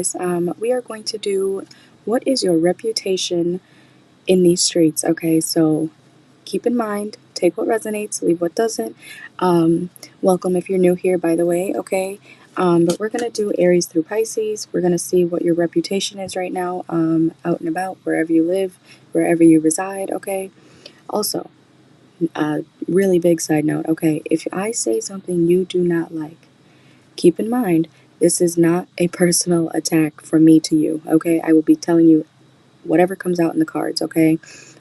guys, we are going to do what is your reputation in these streets, okay? So keep in mind, take what resonates, leave what doesn't. Welcome if you're new here, by the way, okay? But we're going to do Aries through Pisces. We're going to see what your reputation is right now, out and about, wherever you live, wherever you reside, okay? Also, really big side note, okay? If I say something you do not like, keep in mind, this is not a personal attack from me to you, okay? I will be telling you whatever comes out in the cards, okay?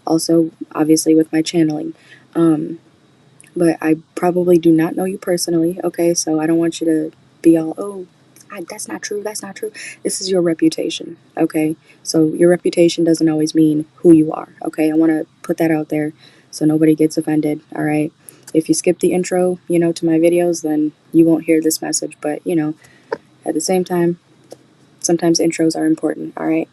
Also, obviously, with my channeling. But I probably do not know you personally, okay? So I don't want you to be all, oh, that's not true, that's not true. This is your reputation, okay? So your reputation doesn't always mean who you are, okay? I want to put that out there so nobody gets offended, all right? If you skip the intro, to my videos, then you won't hear this message. But, at the same time, sometimes intros are important, all right?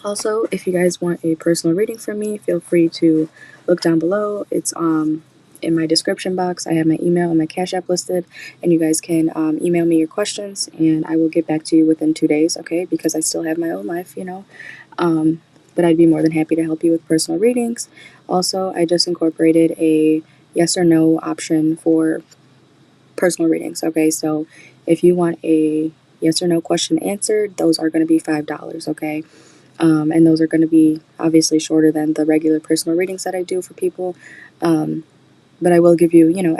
Also, if you guys want a personal reading from me, feel free to look down below. It's in my description box. I have my email and my Cash App listed, and you guys can email me your questions, and I will get back to you within 2 days, okay? Because I still have my own life, but I'd be more than happy to help you with personal readings. Also, I just incorporated a yes or no option for personal readings, okay? So if you want a yes or no question answered, those are going to be $5, okay? And those are going to be obviously shorter than the regular personal readings that I do for people. But I will give you,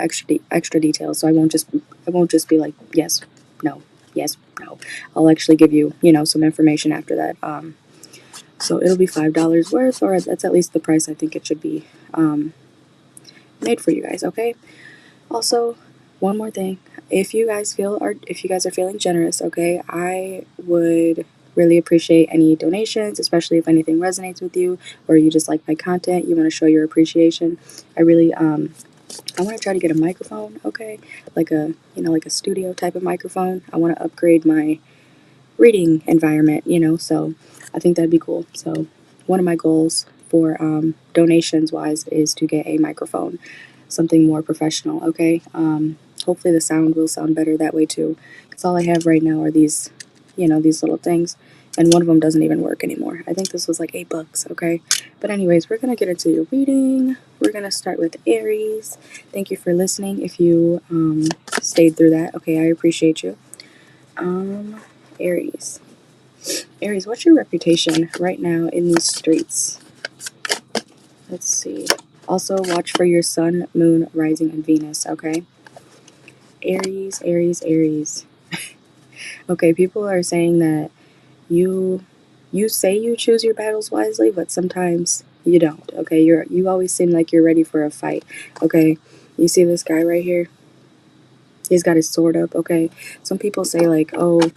extra details. So I won't just be like yes, no, yes, no. I'll actually give you, some information after that. So it'll be $5 worth, or that's at least the price I think it should be made for you guys, okay? Also, one more thing. If you guys are feeling generous, okay, I would really appreciate any donations, especially if anything resonates with you, or you just like my content, you want to show your appreciation. I really I want to try to get a microphone, okay? Like a studio type of microphone. I want to upgrade my reading environment, so I think that'd be cool. So one of my goals for donations wise is to get a microphone, something more professional, okay? Hopefully the sound will sound better that way too, because all I have right now are these little things, and one of them doesn't even work anymore. I think this was like $8, okay? But anyways, we're gonna get into your reading. We're gonna start with Aries. Thank you for listening. If you stayed through that, okay, I appreciate you. Aries. Aries, what's your reputation right now in these streets? Let's see. Also, watch for your sun, moon, rising, and Venus, okay? Aries, Aries, Aries. Okay, people are saying that you say you choose your battles wisely, but sometimes you don't, okay? You always seem like you're ready for a fight, okay? You see this guy right here? He's got his sword up, okay? Some people say like, oh,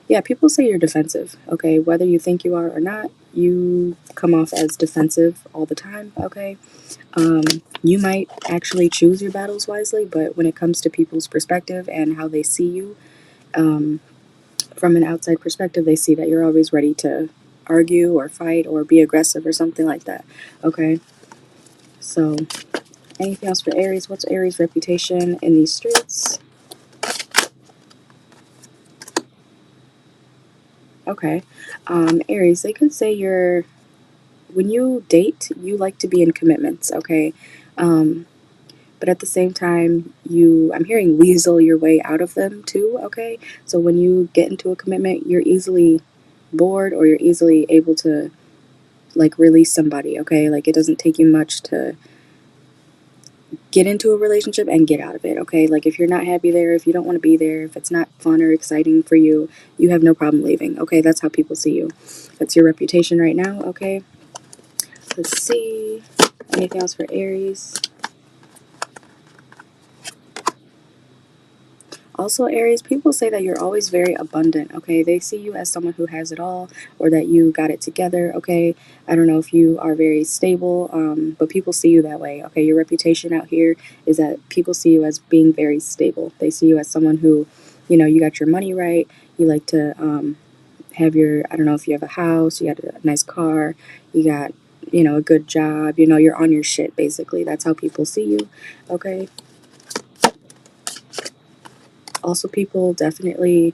yeah, people say you're defensive, okay? Whether you think you are or not, you come off as defensive all the time, okay? You might actually choose your battles wisely, but when it comes to people's perspective and how they see you, from an outside perspective, they see that you're always ready to argue or fight or be aggressive or something like that, okay? So, anything else for Aries? What's Aries' reputation in these streets? Okay. Aries, they could say when you date, you like to be in commitments, okay? But at the same time, I'm hearing weasel your way out of them too, okay? So when you get into a commitment, you're easily bored, or you're easily able to like release somebody, okay? Like it doesn't take you much to get into a relationship and get out of it, okay? Like if you're not happy there, if you don't want to be there, if it's not fun or exciting for you, you have no problem leaving, okay? That's how people see you. That's your reputation right now, okay? Let's see. Anything else for Aries? Also, Aries, people say that you're always very abundant, okay? They see you as someone who has it all, or that you got it together, okay? I don't know if you are very stable, but people see you that way, okay? Your reputation out here is that people see you as being very stable. They see you as someone who, you got your money right. You like to have I don't know if you have a house, you got a nice car, you got, a good job, you're on your shit, basically. That's how people see you, okay? Also, people definitely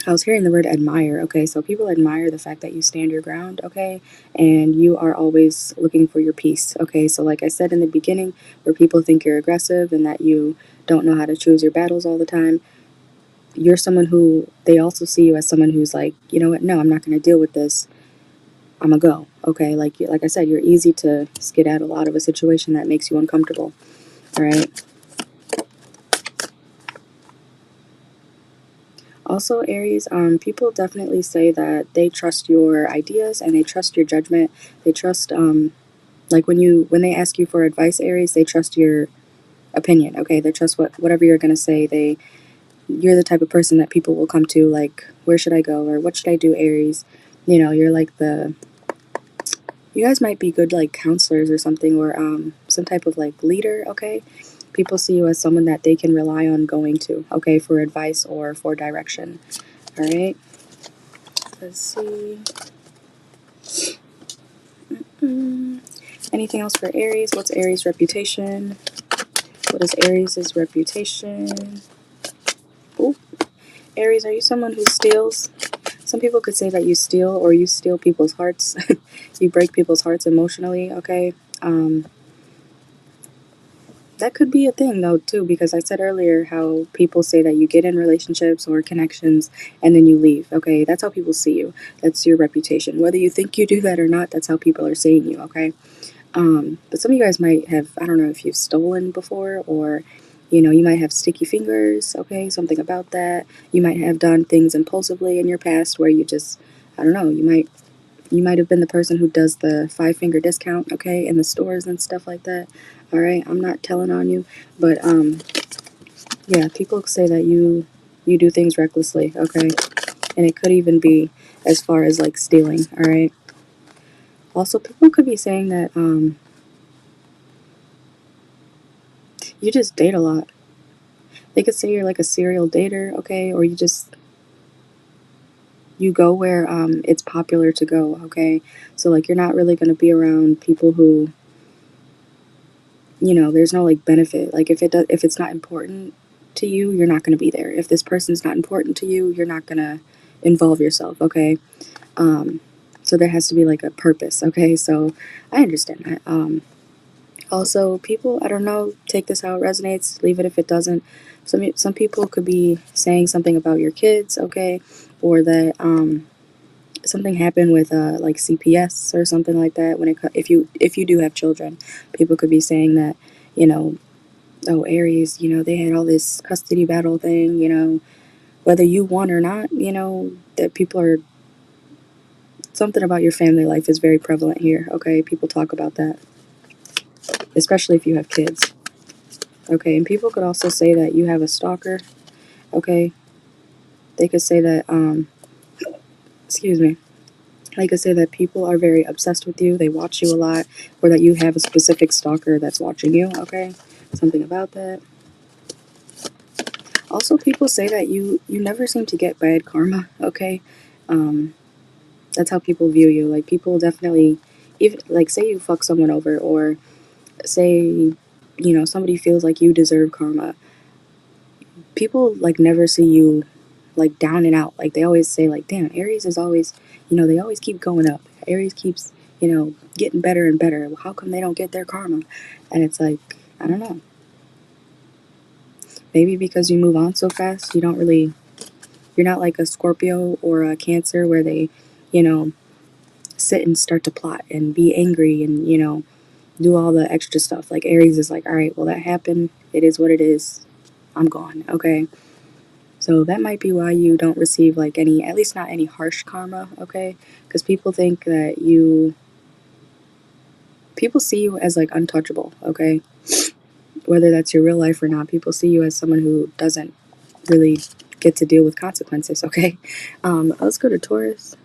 I was hearing the word admire, okay? So people admire the fact that you stand your ground, okay? And you are always looking for your peace, okay? So like I said in the beginning, where people think you're aggressive and that you don't know how to choose your battles all the time, you're someone who, they also see you as someone who's like, you know what, no, I'm not going to deal with this. I'm going to go, okay? Like I said, you're easy to skedaddle out of a situation that makes you uncomfortable, all right? Also, Aries, people definitely say that they trust your ideas and they trust your judgment. They trust, like when they ask you for advice, Aries, they trust your opinion. Okay, they trust whatever you're gonna say. You're the type of person that people will come to, like, where should I go or what should I do, Aries? You know, you're like you guys might be good like counselors or something, or some type of like leader. Okay, people see you as someone that they can rely on going to. Okay, for advice or for direction. All right. Let's see. Anything else for Aries? What's Aries' reputation? What is Aries' reputation? Ooh. Aries, are you someone who steals? Some people could say that you steal, or you steal people's hearts. You break people's hearts emotionally, okay? That could be a thing, though, too, because I said earlier how people say that you get in relationships or connections and then you leave, okay? That's how people see you. That's your reputation. Whether you think you do that or not, that's how people are seeing you, okay? But some of you guys might have, I don't know if you've stolen before, or, you know, you might have sticky fingers, okay, something about that. You might have done things impulsively in your past where you just, I don't know, you might have been the person who does the 5-finger discount, okay, in the stores and stuff like that. All right, I'm not telling on you, but yeah, people say that you do things recklessly, okay, and it could even be as far as like stealing. All right. Also, people could be saying that you just date a lot. They could say you're like a serial dater, okay, or you go where it's popular to go, okay. So like you're not really gonna be around people who, you know, there's no like benefit. Like if it's not important to you, you're not gonna be there. If this person's not important to you, you're not gonna involve yourself, okay. So there has to be like a purpose, okay. So I understand that. Also, people, I don't know, take this how it resonates, leave it if it doesn't. Some people could be saying something about your kids, okay, or that something happened with like CPS or something like that. If you do have children, people could be saying that, you know, oh, Aries, you know, they had all this custody battle thing, you know, whether you won or not, you know, that people are, something about your family life is very prevalent here, okay? People talk about that, especially if you have kids. Okay, and people could also say that you have a stalker, okay? They could say that, excuse me, they could say that people are very obsessed with you, they watch you a lot, or that you have a specific stalker that's watching you, okay? Something about that. Also, people say that you never seem to get bad karma, okay? That's how people view you. Like, people definitely, even, like, say you fuck someone over, or say, you know, somebody feels like you deserve karma. People, like, never see you like down and out. Like they always say like, damn, Aries is always, you know, they always keep going up. Aries keeps, you know, getting better and better. Well, how come they don't get their karma? And it's like, I don't know. Maybe because you move on so fast, you're not like a Scorpio or a Cancer where they, you know, sit and start to plot and be angry and, you know, do all the extra stuff. Like Aries is like, all right, well, that happened. It is what it is. I'm gone. Okay. So that might be why you don't receive like any, at least not any harsh karma, okay? Because people think that people see you as like untouchable, okay? Whether that's your real life or not, people see you as someone who doesn't really get to deal with consequences, okay? Let's go to Taurus.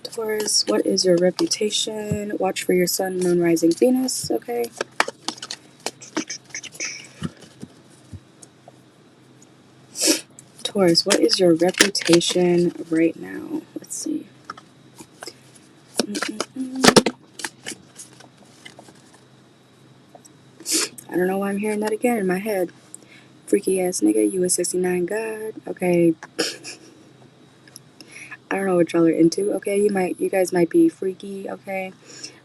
Taurus, what is your reputation? Watch for your sun, moon, rising, Venus, okay? Taurus, what is your reputation right now? Let's see. I don't know why I'm hearing that again in my head. freaky ass nigga, you a 69 god, okay? I don't know what y'all are into, okay? You guys might be freaky, okay?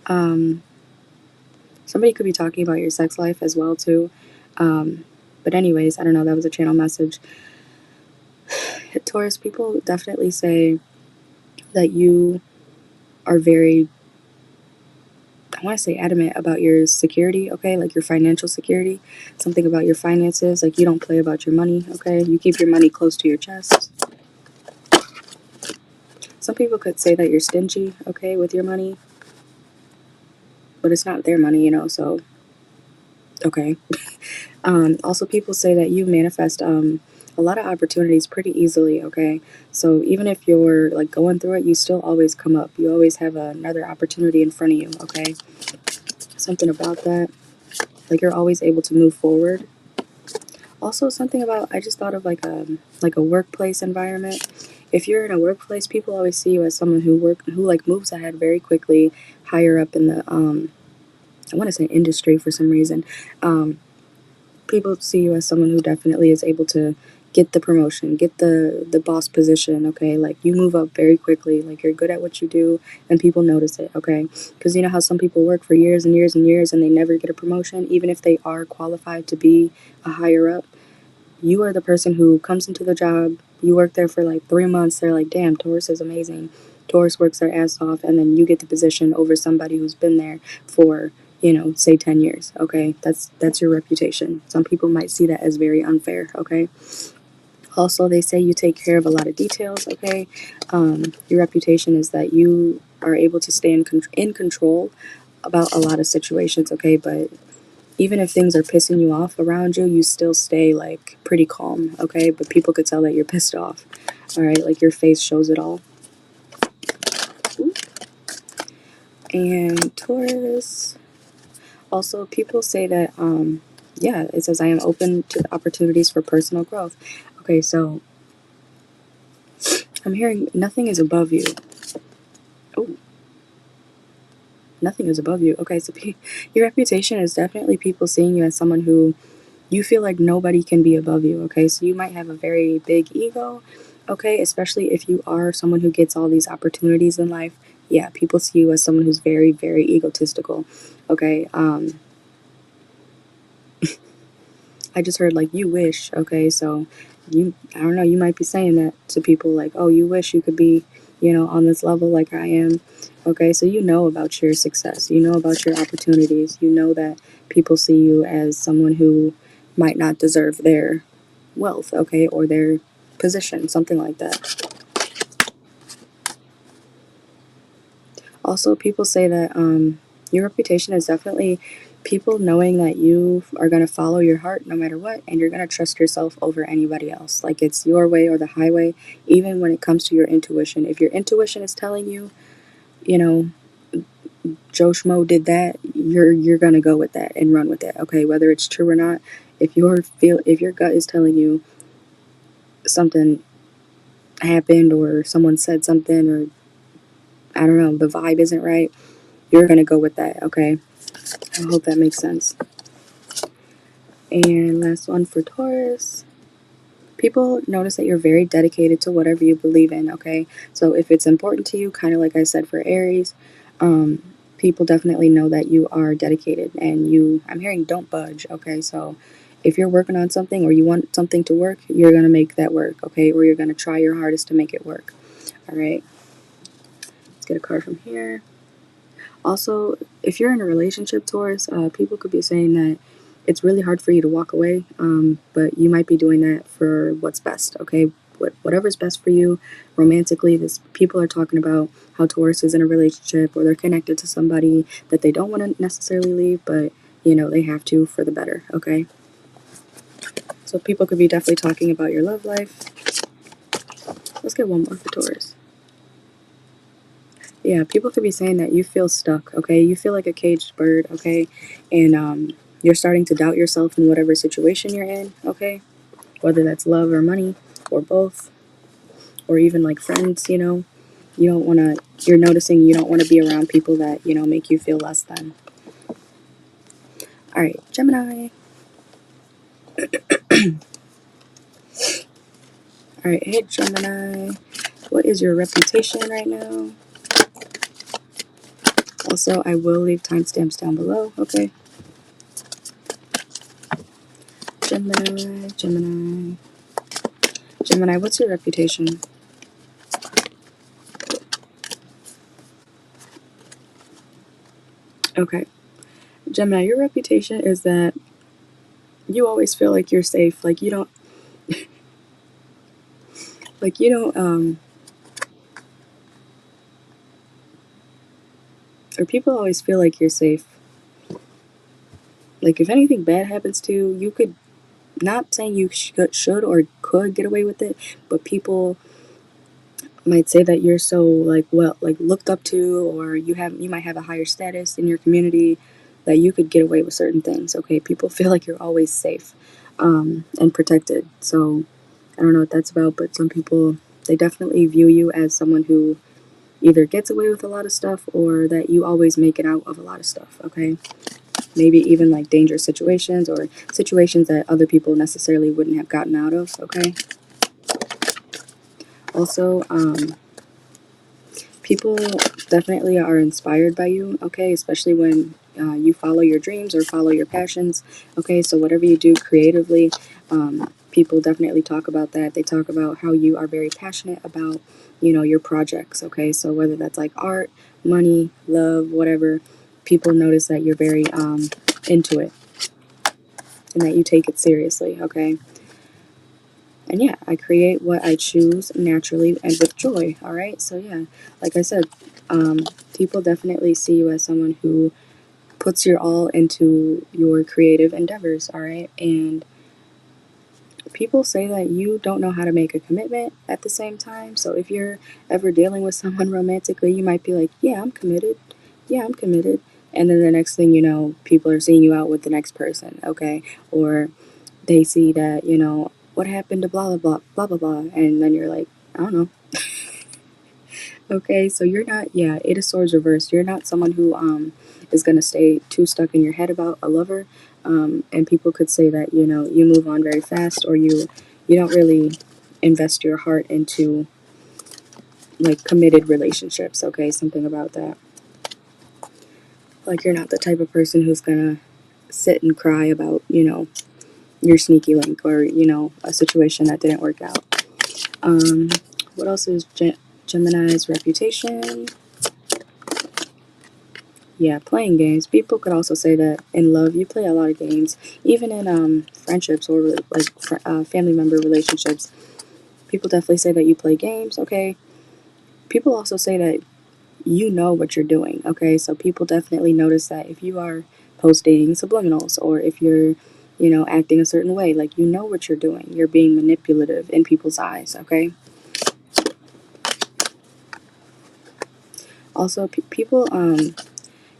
Somebody could be talking about your sex life as well, too. But anyways, I don't know, that was a channel message. Taurus, people definitely say that you are very, I want to say adamant about your security, okay? Like your financial security. Something about your finances, like you don't play about your money, okay? You keep your money close to your chest. Some people could say that you're stingy, okay, with your money. But it's not their money, you know, so, okay. Also, people say that you manifest a lot of opportunities pretty easily, okay? So even if you're, like, going through it, you still always come up. You always have another opportunity in front of you, okay? Something about that. Like, you're always able to move forward. Also, something about, I just thought of, like a workplace environment. If you're in a workplace, people always see you as someone who moves ahead very quickly, higher up in the, I want to say industry for some reason. People see you as someone who definitely is able to get the promotion, get the boss position, okay? Like, you move up very quickly, like, you're good at what you do, and people notice it, okay? Because you know how some people work for years and years and years, and they never get a promotion, even if they are qualified to be a higher up. You are the person who comes into the job, you work there for, like, 3 months, they're like, damn, Taurus is amazing. Taurus works their ass off, and then you get the position over somebody who's been there for, you know, say 10 years, okay? That's your reputation. Some people might see that as very unfair, okay? Also, they say you take care of a lot of details, okay? Your reputation is that you are able to stay in control about a lot of situations, okay? But even if things are pissing you off around you, you still stay, like, pretty calm, okay? But people could tell that you're pissed off, all right? Like, your face shows it all. Ooh. And Taurus. Also, people say that, yeah, it says, I am open to opportunities for personal growth. Okay, so I'm hearing nothing is above you. Oh, nothing is above you. Okay, so your reputation is definitely people seeing you as someone who you feel like nobody can be above you, okay? So you might have a very big ego, okay? Especially if you are someone who gets all these opportunities in life. Yeah, people see you as someone who's very, very egotistical, okay? I just heard, like, you wish, okay? So I don't know, you might be saying that to people, like, oh, you wish you could be, you know, on this level like I am, okay? So you know about your success, you know about your opportunities, you know that people see you as someone who might not deserve their wealth, okay, or their position, something like that. Also, people say that your reputation is definitely people knowing that you are going to follow your heart no matter what, and you're going to trust yourself over anybody else. Like, it's your way or the highway, even when it comes to your intuition. If your intuition is telling you, you know, Joe Schmo did that, you're going to go with that and run with it, okay, whether it's true or not. If your gut is telling you something happened or someone said something, or I don't know, the vibe isn't right, you're going to go with that, okay? I hope that makes sense. And last one for Taurus. People notice that you're very dedicated to whatever you believe in, okay? So if it's important to you, kind of like I said for Aries, people definitely know that you are dedicated, and I'm hearing don't budge, okay? So if you're working on something or you want something to work, you're going to make that work, okay? Or you're going to try your hardest to make it work, all right? Let's get a card from here. Also, if you're in a relationship, Taurus, people could be saying that it's really hard for you to walk away, but you might be doing that for what's best, okay? Whatever's best for you romantically. People are talking about how Taurus is in a relationship or they're connected to somebody that they don't want to necessarily leave, but, you know, they have to for the better, okay? So people could be definitely talking about your love life. Let's get one more for Taurus. Yeah, people could be saying that you feel stuck, okay? You feel like a caged bird, okay? And you're starting to doubt yourself in whatever situation you're in, okay? Whether that's love or money or both, or even like friends, you know? You're noticing you don't want to be around people that, you know, make you feel less than. All right, Gemini. Alright, hey Gemini, what is your reputation right now? Also, I will leave timestamps down below, okay? Gemini, what's your reputation? Okay. Gemini, your reputation is that you always feel like you're safe. Like you don't, or people always feel like you're safe. Like if anything bad happens to you, you could, not saying you should or could get away with it, but people might say that you're so like looked up to, or you might have a higher status in your community that you could get away with certain things. Okay, people feel like you're always safe and protected. So I don't know what that's about, but some people, they definitely view you as someone who either gets away with a lot of stuff or that you always make it out of a lot of stuff. Okay, maybe even like dangerous situations or situations that other people necessarily wouldn't have gotten out of. Okay. Also, people definitely are inspired by you, okay, especially when you follow your dreams or follow your passions, okay, so whatever you do creatively, people definitely talk about that. They talk about how you are very passionate about, your projects, okay, so whether that's like art, money, love, whatever, people notice that you're very into it and that you take it seriously, okay. And yeah, I create what I choose naturally and with joy. All right. So yeah, like I said, people definitely see you as someone who puts your all into your creative endeavors. All right. And people say that you don't know how to make a commitment at the same time. So if you're ever dealing with someone romantically, you might be like, yeah, I'm committed. Yeah, I'm committed. And then the next thing you know, people are seeing you out with the next person. Okay. Or they see that, what happened to blah, blah, blah, blah, blah, blah. And then you're like, I don't know. Okay, so you're not, yeah, Eight of Swords reversed. You're not someone who is going to stay too stuck in your head about a lover. And people could say that, you move on very fast, or you don't really invest your heart into like committed relationships. Okay, something about that. Like you're not the type of person who's going to sit and cry about, your sneaky link or, a situation that didn't work out. What else is Gemini's reputation? Yeah, playing games. People could also say that in love, you play a lot of games. Even in friendships or like family member relationships, people definitely say that you play games, okay? People also say that you know what you're doing, okay? So people definitely notice that if you are posting subliminals or if you're, acting a certain way, like you know what you're doing. You're being manipulative in people's eyes, okay? Also, people,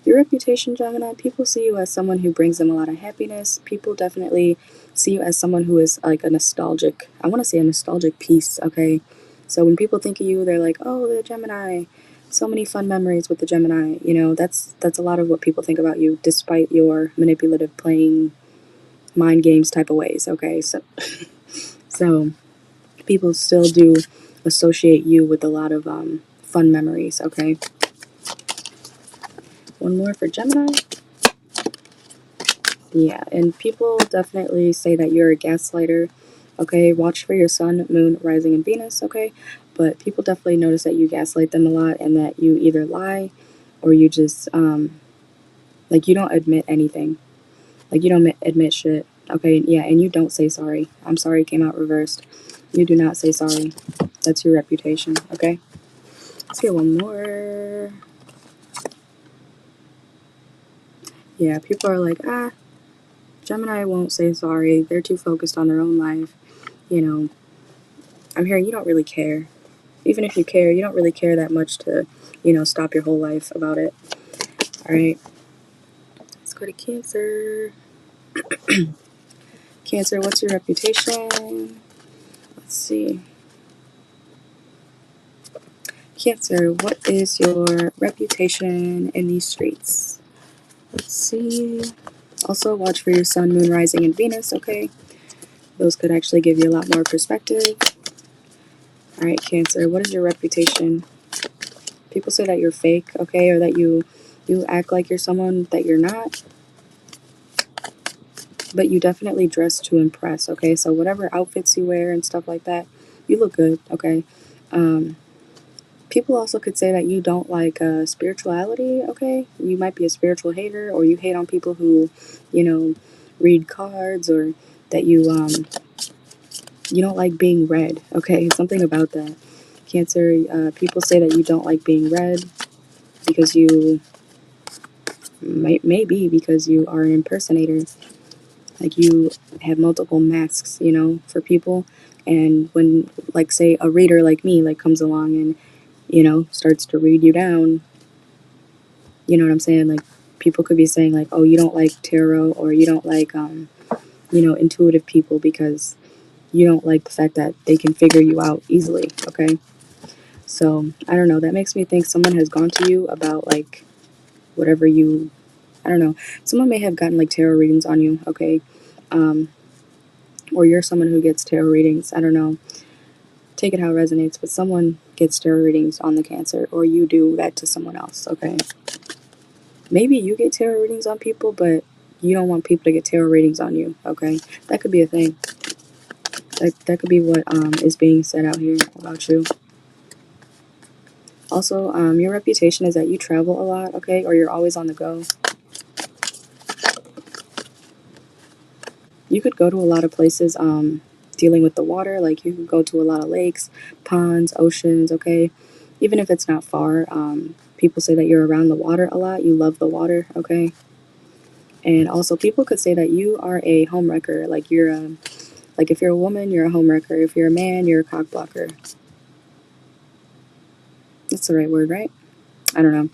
your reputation, Gemini, people see you as someone who brings them a lot of happiness. People definitely see you as someone who is like a nostalgic, I want to say a nostalgic piece, okay? So when people think of you, they're like, oh, the Gemini, so many fun memories with the Gemini. That's a lot of what people think about you, despite your manipulative playing mind games type of ways, okay? So people still do associate you with a lot of fun memories, okay? One more for Gemini. Yeah, and people definitely say that you're a gaslighter, okay? Watch for your sun, moon, rising, and Venus, okay? But people definitely notice that you gaslight them a lot and that you either lie or you just, like, you don't admit anything. Like, you don't admit shit, okay? Yeah, and you don't say sorry. I'm sorry came out reversed. You do not say sorry. That's your reputation, okay? Let's get one more. Yeah, people are like, Gemini won't say sorry. They're too focused on their own life. I'm hearing you don't really care. Even if you care, you don't really care that much to, stop your whole life about it. All right. Let's go to Cancer. Cancer, what's your reputation? Let's see. Cancer, what is your reputation in these streets? Let's see. Also, watch for your sun, moon, rising, and Venus, okay? Those could actually give you a lot more perspective. All right, Cancer, what is your reputation? People say that you're fake, okay, or that you act like you're someone that you're not, but you definitely dress to impress, okay? So whatever outfits you wear and stuff like that, you look good, okay? People also could say that you don't like spirituality, okay? You might be a spiritual hater, or you hate on people who, you know, read cards, or that you don't like being read, okay? Something about that. Cancer, people say that you don't like being read because you maybe because you are an impersonator. Like you have multiple masks, you know, for people. And when, like, say a reader like me, like, comes along and, you know, starts to read you down, you know what I'm saying? Like, people could be saying, like, oh, you don't like tarot, or you don't like, you know, intuitive people because you don't like the fact that they can figure you out easily, okay? So, I don't know. That makes me think someone has gone to you about, like, whatever you, I don't know. Someone may have gotten, like, tarot readings on you, okay? Or you're someone who gets tarot readings. I don't know. Take it how it resonates, but someone gets tarot readings on the Cancer, or you do that to someone else, okay? Maybe you get tarot readings on people, but you don't want people to get tarot readings on you, okay? That could be a thing. That could be what is being said out here about you. Also, your reputation is that you travel a lot, okay? Or you're always on the go. You could go to a lot of places dealing with the water. Like, you could go to a lot of lakes, ponds, oceans, okay? Even if it's not far, people say that you're around the water a lot. You love the water, okay? And also, people could say that you are a homewrecker. Like, you're a, like, if you're a woman, you're a homewrecker. If you're a man, you're a cockblocker. That's the right word, right? I don't know.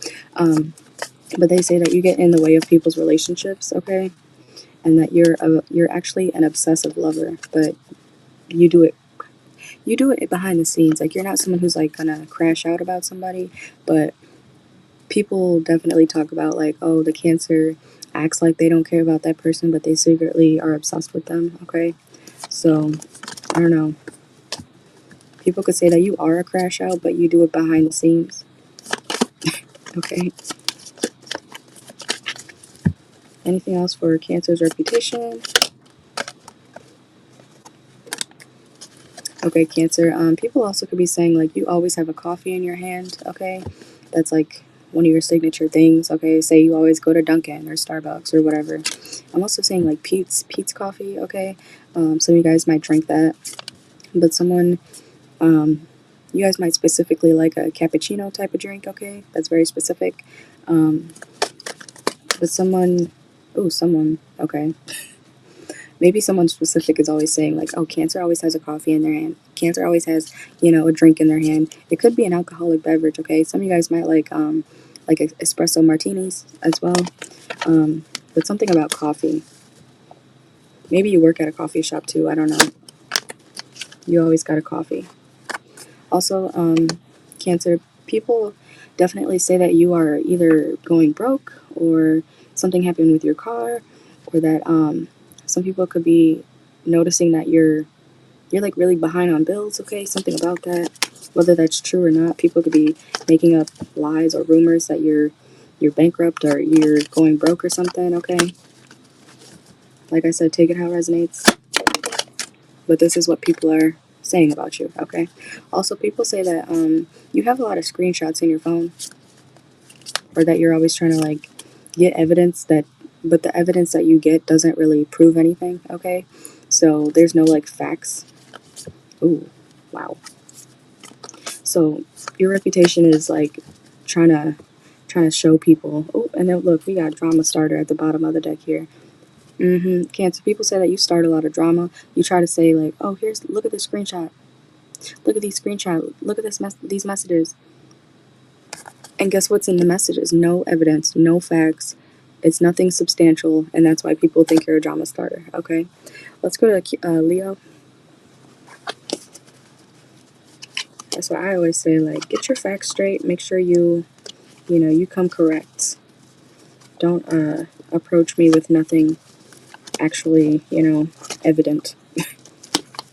But they say that you get in the way of people's relationships, okay? And that you're actually an obsessive lover, but you do it behind the scenes. Like, you're not someone who's, like, gonna crash out about somebody, but people definitely talk about, like, oh, the Cancer acts like they don't care about that person, but they secretly are obsessed with them, okay? So, I don't know. People could say that you are a crash out, but you do it behind the scenes, okay? Anything else for Cancer's reputation? Okay, Cancer. People also could be saying, like, you always have a coffee in your hand, okay? That's, like, one of your signature things, okay? Say you always go to Dunkin' or Starbucks or whatever. I'm also saying, like, Pete's coffee, okay? Some of you guys might drink that. But someone, you guys might specifically like a cappuccino type of drink, okay? That's very specific. But someone, okay. Maybe someone specific is always saying, like, oh, Cancer always has a coffee in their hand. Cancer always has, you know, a drink in their hand. It could be an alcoholic beverage, okay? Some of you guys might like espresso martinis as well. But something about coffee. Maybe you work at a coffee shop too. I don't know. You always got a coffee. Also, Cancer, people definitely say that you are either going broke, or something happened with your car, or that some people could be noticing that you're like really behind on bills, okay? Something about that. Whether that's true or not, people could be making up lies or rumors that you're bankrupt or you're going broke or something, okay? Like I said, take it how it resonates. But this is what people are saying about you, okay? Also, people say that you have a lot of screenshots in your phone, or that you're always trying to, like, get evidence that, but the evidence that you get doesn't really prove anything, okay? So there's no, like, facts. Ooh, wow. So your reputation is, like, trying to show people. Oh, and then look, we got drama starter at the bottom of the deck here. Cancer, people say that you start a lot of drama. You try to say, like, oh, look at this screenshot. Look at these screenshots. Look at these messages. And guess what's in the messages? No evidence, no facts. It's nothing substantial, and that's why people think you're a drama starter, okay? Let's go to Leo. That's why I always say, like, get your facts straight. Make sure you come correct. Don't approach me with nothing actually, evident.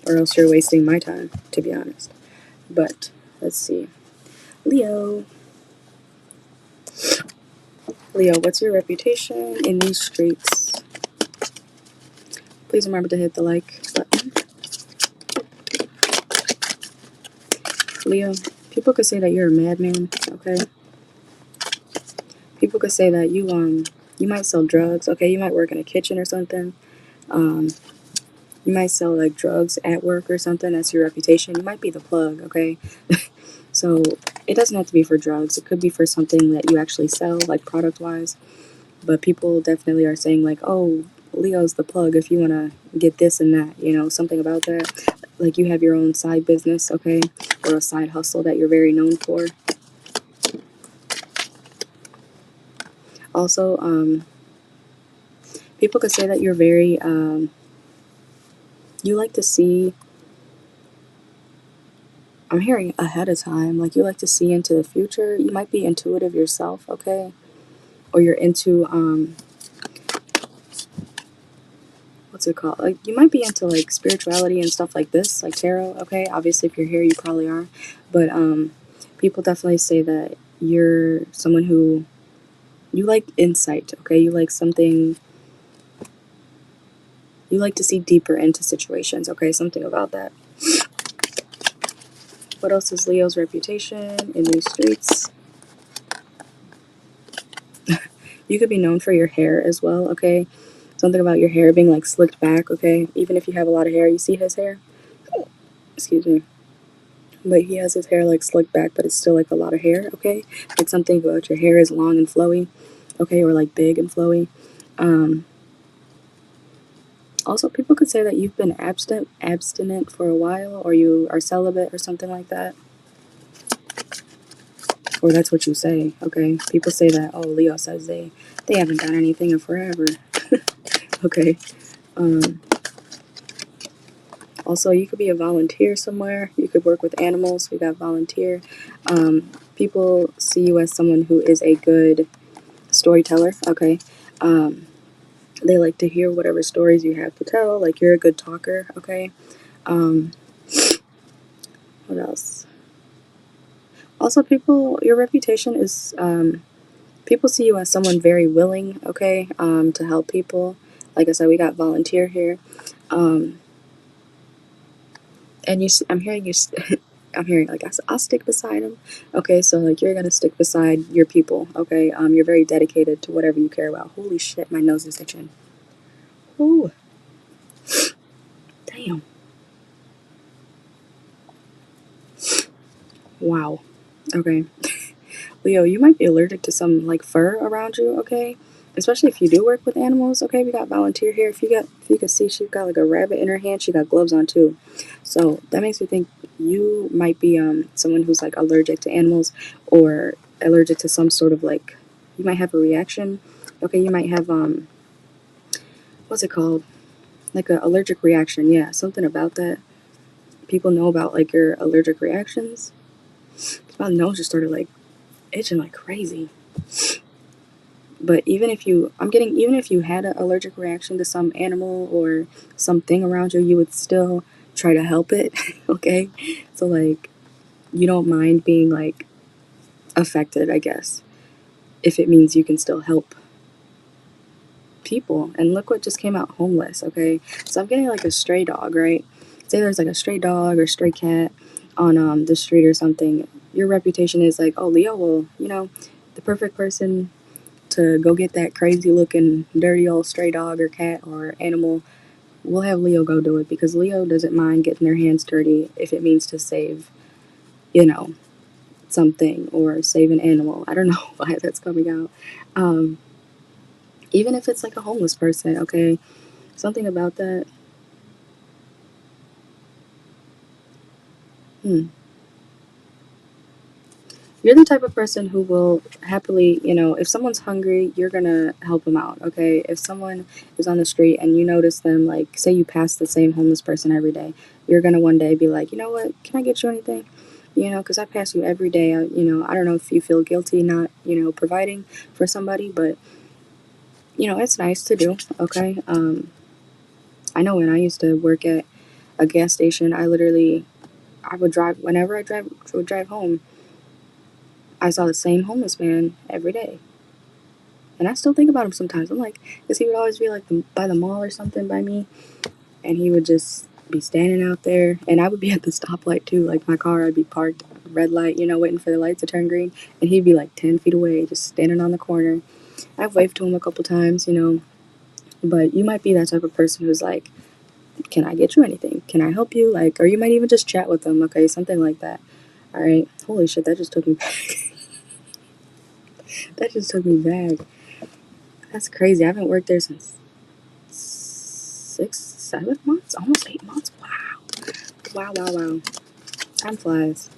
or else you're wasting my time, to be honest. But let's see. Leo. Leo, what's your reputation in these streets? Please remember to hit the like button. Leo, people could say that you're a madman, okay? People could say that you might sell drugs, okay? You might work in a kitchen or something. You might sell like drugs at work or something. That's your reputation. You might be the plug, okay? So it doesn't have to be for drugs. It could be for something that you actually sell, like product-wise. But people definitely are saying like, oh, Leo's the plug if you want to get this and that, you know, something about that. Like you have your own side business, okay? Or a side hustle that you're very known for. Also, people could say that you're very, you like to see, I'm hearing ahead of time, like you like to see into the future. You might be intuitive yourself, okay? Or you're into, what's it called? Like you might be into like spirituality and stuff like this, like tarot, okay? Obviously, if you're here, you probably are. But people definitely say that you're someone who, you like insight, okay? You like something, you like to see deeper into situations, okay? Something about that. What else is Leo's reputation in these streets? You could be known for your hair as well, okay? Something about your hair being like slicked back, okay? Even if you have a lot of hair, you see his hair? Excuse me. But he has his hair like slicked back, but it's still like a lot of hair, okay? Like something about your hair is long and flowy, okay? Or like big and flowy. Also, people could say that you've been abstinent for a while, or you are celibate or something like that. Or that's what you say, okay? People say that, oh, Leo says they haven't done anything in forever. Okay. Also, you could be a volunteer somewhere. You could work with animals. We got volunteer. People see you as someone who is a good storyteller, okay? They like to hear whatever stories you have to tell. Like, you're a good talker, okay? What else? Also, your reputation is, people see you as someone very willing, okay, to help people. Like I said, we got volunteer here. And I'm hearing you, I'm hearing like, I'll stick beside him. Okay, so like you're going to stick beside your people, okay? You're very dedicated to whatever you care about. Holy shit, my nose is itching. Ooh. Damn. Wow. Okay. Leo, you might be allergic to some like fur around you, okay? Especially if you do work with animals, okay? We got volunteer here. If you could see, she's got like a rabbit in her hand. She got gloves on too. So that makes me think you might be someone who's like allergic to animals, or allergic to some sort of like, you might have a reaction. Okay, you might have what's it called? Like an allergic reaction. Yeah, something about that. People know about like your allergic reactions. My nose just started like itching like crazy. But even if you had an allergic reaction to some animal or something around you, you would still try to help it, okay? So, like, you don't mind being, like, affected, I guess, if it means you can still help people. And look what just came out, homeless, okay? So I'm getting, like, a stray dog, right? Say there's, like, a stray dog or stray cat on the street or something. Your reputation is like, oh, Leo will, the perfect person to go get that crazy looking dirty old stray dog or cat or animal. We'll have Leo go do it, because Leo doesn't mind getting their hands dirty if it means to save, something, or save an animal. I don't know why that's coming out. Even if it's like a homeless person, okay? Something about that. You're the type of person who will happily, if someone's hungry, you're going to help them out, okay? If someone is on the street and you notice them, like, say you pass the same homeless person every day, you're going to one day be like, you know what, can I get you anything? Because I pass you every day. I don't know if you feel guilty not, providing for somebody, but, it's nice to do, okay? I know when I used to work at a gas station. I would drive, whenever would drive home, I saw the same homeless man every day. And I still think about him sometimes. I'm like, because he would always be like by the mall or something by me, and he would just be standing out there, and I would be at the stoplight too. Like my car, I'd be parked, red light, waiting for the light to turn green, and he'd be like 10 feet away, just standing on the corner. I've waved to him a couple times, but you might be that type of person who's like, can I get you anything? Can I help you? Like, or you might even just chat with them, okay? Something like that. All right. Holy shit, that just took me back. That just took me back. That's crazy. I haven't worked there since 6, 7 months, almost 8 months. Wow. Wow. Time flies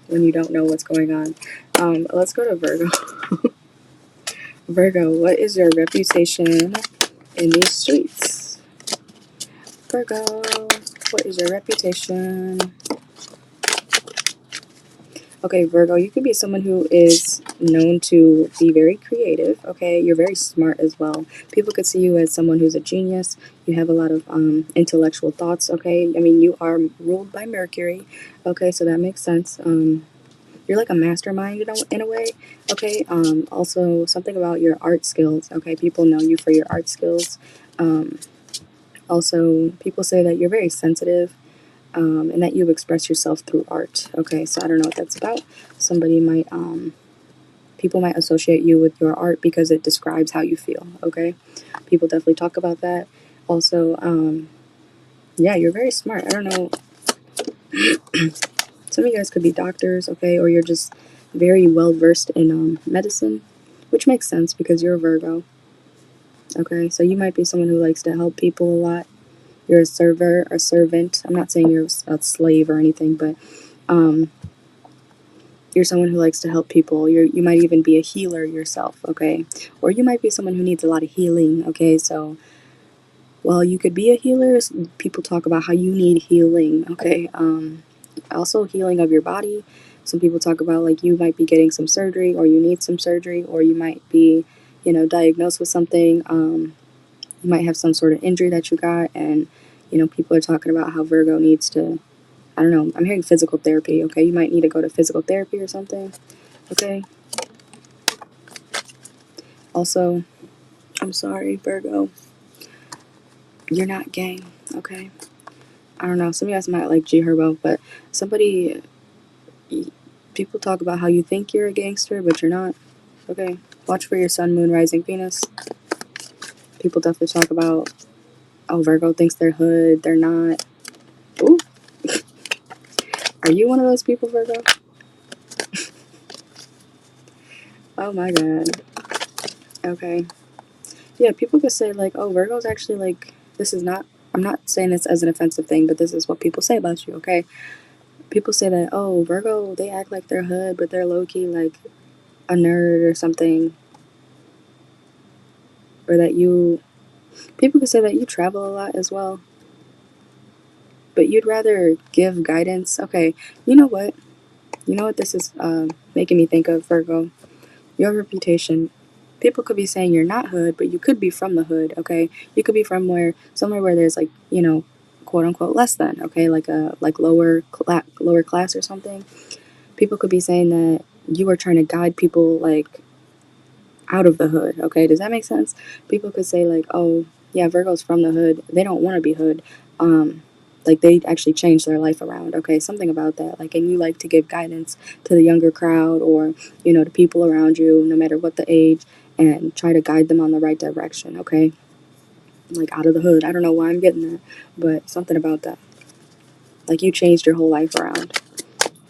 when you don't know what's going on. Let's go to Virgo. Virgo, what is your reputation in these streets? Virgo, what is your reputation? Okay, Virgo, you could be someone who is known to be very creative, okay? You're very smart as well. People could see you as someone who's a genius. You have a lot of intellectual thoughts, okay? I mean, you are ruled by Mercury, okay? So that makes sense. You're like a mastermind in a way, okay? Also, something about your art skills, okay? People know you for your art skills. Also, people say that you're very sensitive. And that you express yourself through art. Okay, so I don't know what that's about. People might associate you with your art because it describes how you feel. Okay, people definitely talk about that. Also, yeah, you're very smart. I don't know. Some of you guys could be doctors, okay, or you're just very well versed in medicine, which makes sense because you're a Virgo. Okay, so you might be someone who likes to help people a lot. You're a server, a servant. I'm not saying you're a slave or anything, but you're someone who likes to help people. You might even be a healer yourself, okay? Or you might be someone who needs a lot of healing, okay? So, well, you could be a healer. People talk about how you need healing, okay? Also, healing of your body. Some people talk about like you might be getting some surgery, or you need some surgery, or you might be, diagnosed with something. You might have some sort of injury that you got, and people are talking about how Virgo needs to, I don't know, I'm hearing physical therapy, okay? You might need to go to physical therapy or something, okay? Also, I'm sorry, Virgo, you're not gay, okay? I don't know, some of you guys might like G Herbo, but people talk about how you think you're a gangster, but you're not, okay? Watch for your sun, moon, rising, Venus. People definitely talk about, oh, Virgo thinks they're hood, they're not. Ooh. Are you one of those people, Virgo? Oh my god. Okay. Yeah, people could say like, oh, Virgo's actually like, I'm not saying this as an offensive thing, but this is what people say about you, okay? People say that, oh, Virgo, they act like they're hood, but they're low-key like a nerd or something. Or people could say that you travel a lot as well. But you'd rather give guidance. Okay, you know what? You know what this is making me think of, Virgo? Your reputation. People could be saying you're not hood, but you could be from the hood, okay? You could be from somewhere where there's like, quote unquote less than, okay? Like lower class or something. People could be saying that you are trying to guide people like out of the hood, okay? Does that make sense? People could say like, oh, yeah, Virgo's from the hood. They don't want to be hood. Like they actually change their life around, okay? Something about that. Like, and you like to give guidance to the younger crowd or, to people around you, no matter what the age, and try to guide them on the right direction, okay? Like out of the hood. I don't know why I'm getting that, but something about that. Like you changed your whole life around.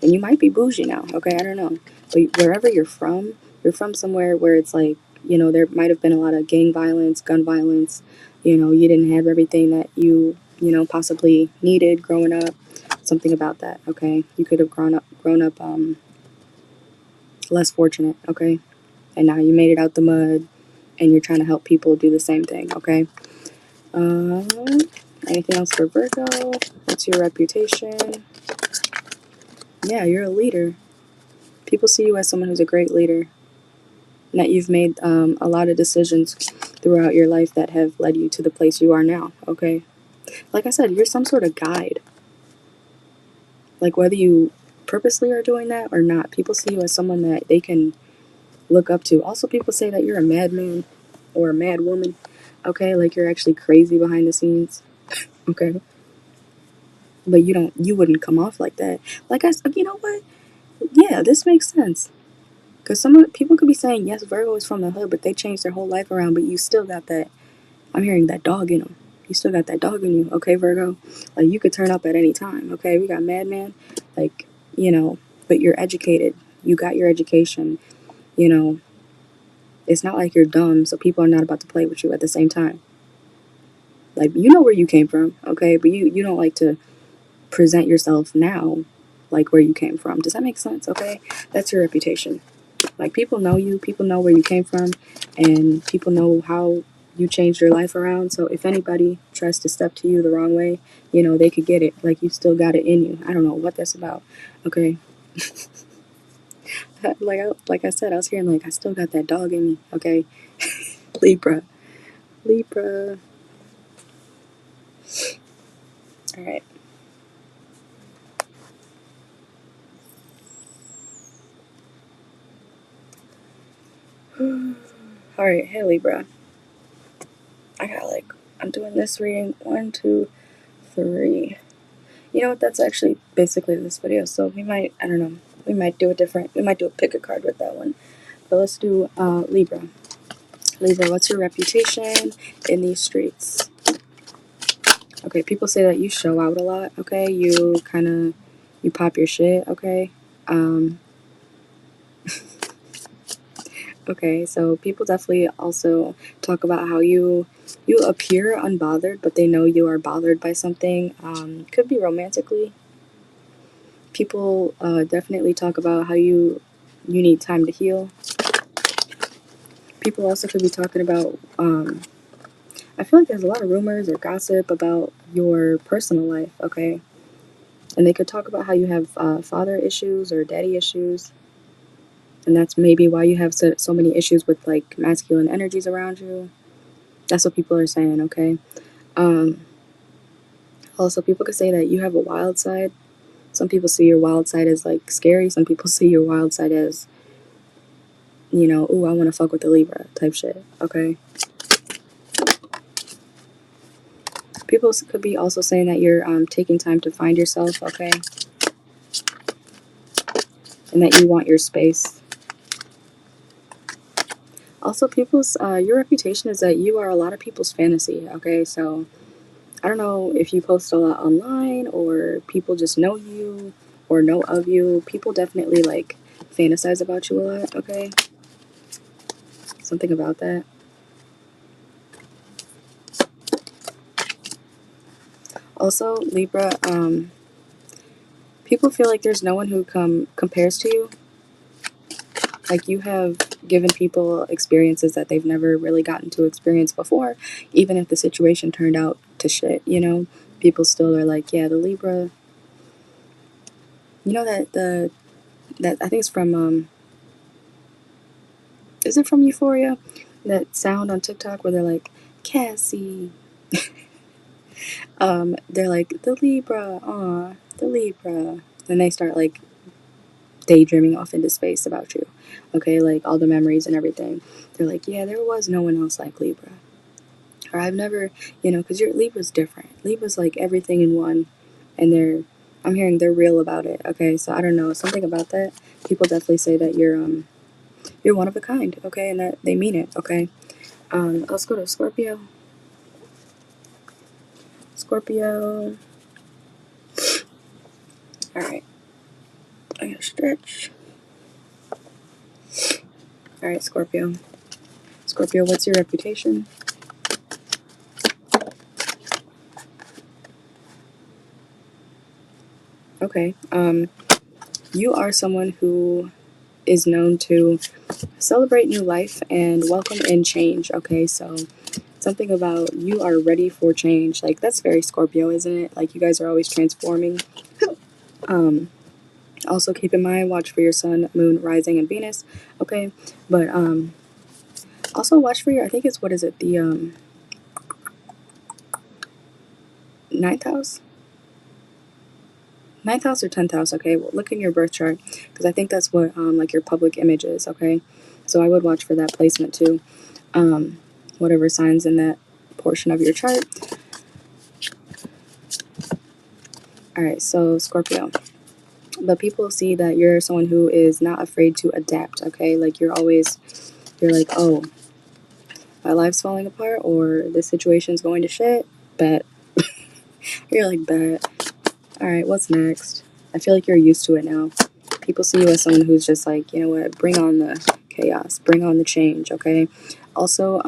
And you might be bougie now, okay? I don't know. But wherever you're from somewhere where it's like, there might have been a lot of gang violence, gun violence. You didn't have everything that you possibly needed growing up. Something about that, okay? You could have grown up less fortunate, okay? And now you made it out the mud and you're trying to help people do the same thing, okay? Anything else for Virgo? What's your reputation? Yeah, you're a leader. People see you as someone who's a great leader. And that you've made a lot of decisions throughout your life that have led you to the place you are now, okay? Like I said, you're some sort of guide. Like whether you purposely are doing that or not, people see you as someone that they can look up to. Also, people say that you're a madman or a mad woman. Okay, like you're actually crazy behind the scenes. Okay, but you wouldn't come off like that. Like you know what? Yeah, this makes sense. Because some people could be saying, yes, Virgo is from the hood, but they changed their whole life around, but you still got that. I'm hearing that dog in them. You still got that dog in you, okay, Virgo? Like, you could turn up at any time, okay? We got madman, like, but you're educated. You got your education, you know. It's not like you're dumb, so people are not about to play with you at the same time. Like, you know where you came from, okay? But you don't like to present yourself now like where you came from. Does that make sense, okay? That's your reputation. Like, people know you, people know where you came from, and people know how you changed your life around. So if anybody tries to step to you the wrong way, they could get it. Like, you still got it in you. I don't know what that's about, okay? like I said, I was hearing, like, I still got that dog in me, okay? Libra. Libra. All right. All right, hey, Libra. I'm doing this reading 1, 2, 3. You know what? That's actually basically this video. So I don't know. We might do a pick a card with that one. But let's do Libra. Libra, what's your reputation in these streets? Okay, people say that you show out a lot, okay? You pop your shit, okay? Okay, so people definitely also talk about how you appear unbothered, but they know you are bothered by something. Could be romantically. People definitely talk about how you need time to heal. People also could be talking about, I feel like there's a lot of rumors or gossip about your personal life, okay? And they could talk about how you have father issues or daddy issues. And that's maybe why you have so many issues with, like, masculine energies around you. That's what people are saying, okay? Also, people could say that you have a wild side. Some people see your wild side as, like, scary. Some people see your wild side as, ooh, I want to fuck with the Libra type shit, okay? People could be also saying that you're taking time to find yourself, okay? And that you want your space. Also, your reputation is that you are a lot of people's fantasy, okay? So, I don't know if you post a lot online or people just know you or know of you. People definitely, like, fantasize about you a lot, okay? Something about that. Also, Libra, people feel like there's no one who compares to you. Like, you have given people experiences that they've never really gotten to experience before, even if the situation turned out to shit, People still are like, yeah, the Libra. You know that I think it's from, is it from Euphoria? That sound on TikTok where they're like, Cassie. They're like, the Libra, aw, the Libra. Then they start, like, daydreaming off into space about you. Okay, like all the memories and everything. They're like, yeah, there was no one else like Libra. Or I've never, because your Libra's different. Libra's like everything in one, and I'm hearing they're real about it. Okay, so I don't know, something about that. People definitely say that you're one of a kind. Okay, and that they mean it. Okay, let's go to Scorpio. Scorpio. All right, I gotta stretch. All right, Scorpio. Scorpio, what's your reputation? Okay, you are someone who is known to celebrate new life and welcome in change. Okay, so something about you are ready for change. Like, that's very Scorpio, isn't it? Like, you guys are always transforming. Also, keep in mind, watch for your sun, moon, rising, and Venus. Okay, but also watch for your, I think it's, what is it, ninth house? Ninth house or 10th house, okay? Well, look in your birth chart, because I think that's what, like, your public image is, okay? So I would watch for that placement, too. Whatever signs in that portion of your chart. Alright, so Scorpio. But people see that you're someone who is not afraid to adapt, okay? Like, you're like, oh, my life's falling apart, or this situation's going to shit. Bet. You're like, bet. Alright, what's next? I feel like you're used to it now. People see you as someone who's just like, you know what, bring on the chaos, bring on the change, okay? Also,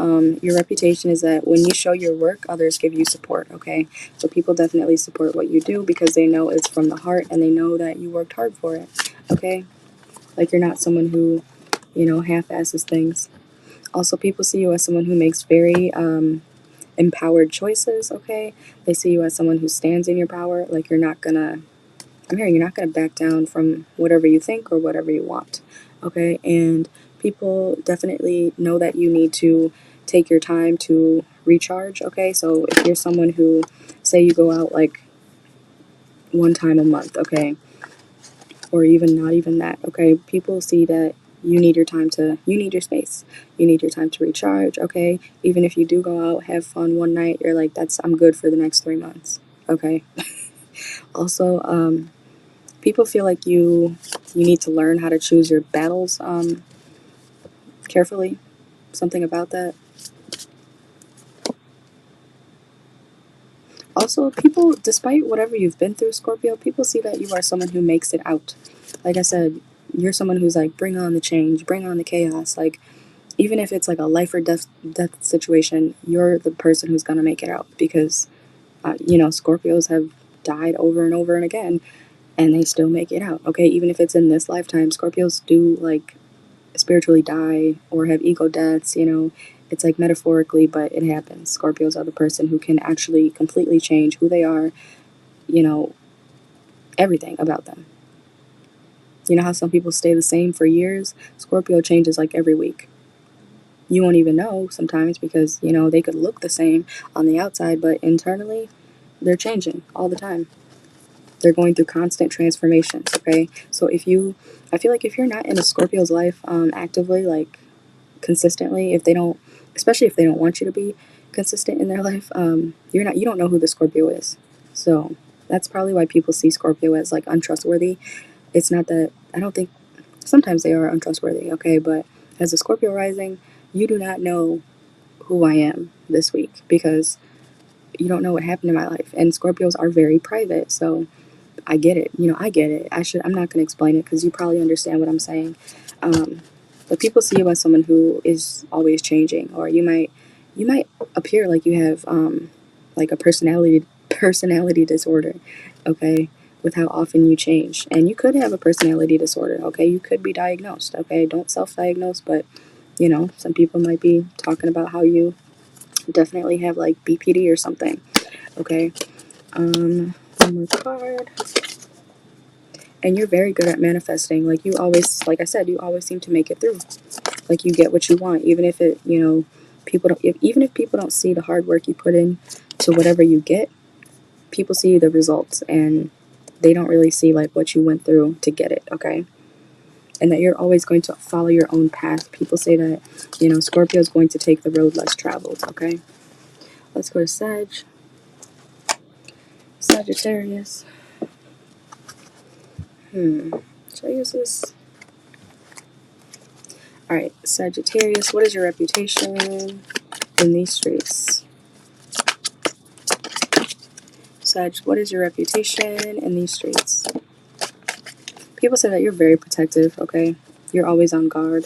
your reputation is that when you show your work, others give you support, okay? So people definitely support what you do because they know it's from the heart and they know that you worked hard for it, okay? Like, you're not someone who, you know, half-asses things. Also, people see you as someone who makes very empowered choices, okay? They see you as someone who stands in your power. Like, you're not gonna, I'm hearing you're not gonna back down from whatever you think or whatever you want, okay? And people definitely know that you need to take your time to recharge, okay? So if you're someone who, say you go out like one time a month, okay? Or even not even that, okay? People see that you need your time to, you need your space. You need your time to recharge, okay? Even if you do go out, have fun one night, you're like, I'm good for the next 3 months, okay? Also, people feel like you need to learn how to choose your battles carefully. Something about that. Also, people, despite whatever you've been through, Scorpio, people see that you are someone who makes it out. Like I said, you're someone who's like, bring on the change, bring on the chaos. Like, even if it's like a life or death situation, you're the person who's gonna make it out because, you know, Scorpios have died over and over and again, and they still make it out. Okay, even if it's in this lifetime, Scorpios do like spiritually die or have ego deaths. You know, it's like metaphorically, but it happens. Scorpios are the person who can actually completely change who they are. You know, everything about them. You know how some people stay the same for years? Scorpio changes like every week. You won't even know sometimes because, you know, they could look the same on the outside, but internally, they're changing all the time. They're going through constant transformations, okay? So I feel like if you're not in a Scorpio's life actively, like consistently, if they don't, especially if they don't want you to be consistent in their life, you don't know who the Scorpio is. So that's probably why people see Scorpio as like untrustworthy. It's not that, I don't think, sometimes they are untrustworthy, okay? But as a Scorpio rising, you do not know who I am this week because you don't know what happened in my life. And Scorpios are very private, so I get it. You know, I get it. I'm not going to explain it because you probably understand what I'm saying. But people see you as someone who is always changing, or you might appear like you have like a personality disorder, okay, with how often you change. And you could have a personality disorder, okay? You could be diagnosed, okay? Don't self-diagnose, but you know, some people might be talking about how you definitely have like BPD or something, okay? One more card. And you're very good at manifesting. Like, you always, like I said, you always seem to make it through. Like, you get what you want, even if it, you know, even if people don't see the hard work you put in to whatever you get, people see the results and they don't really see like what you went through to get it, okay? And that you're always going to follow your own path. People say that, you know, Scorpio is going to take the road less traveled, okay? Let's go to Sagittarius. Should I use this? Alright, Sagittarius, what is your reputation in these streets? Sag, what is your reputation in these streets? People say that you're very protective, okay? You're always on guard.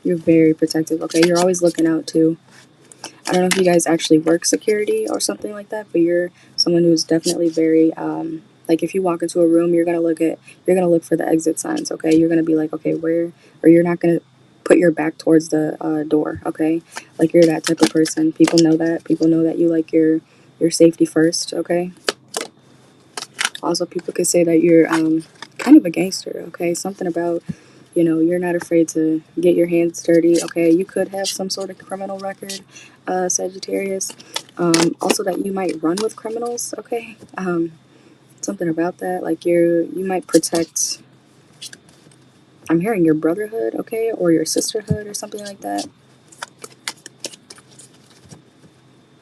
You're very protective, okay? You're always looking out, too. I don't know if you guys actually work security or something like that, but you're someone who's definitely very, like, if you walk into a room, you're gonna look for the exit signs, okay? You're gonna be like, okay, where, or you're not gonna put your back towards the door, okay? Like, you're that type of person. People know that. People know that you like your safety first, okay? Also, people could say that you're kind of a gangster, okay? Something about You know, you're not afraid to get your hands dirty, okay? You could have some sort of criminal record, Sagittarius. Also that you might run with criminals, okay? Something about that, like you might protect, I'm hearing your brotherhood, okay? Or your sisterhood or something like that.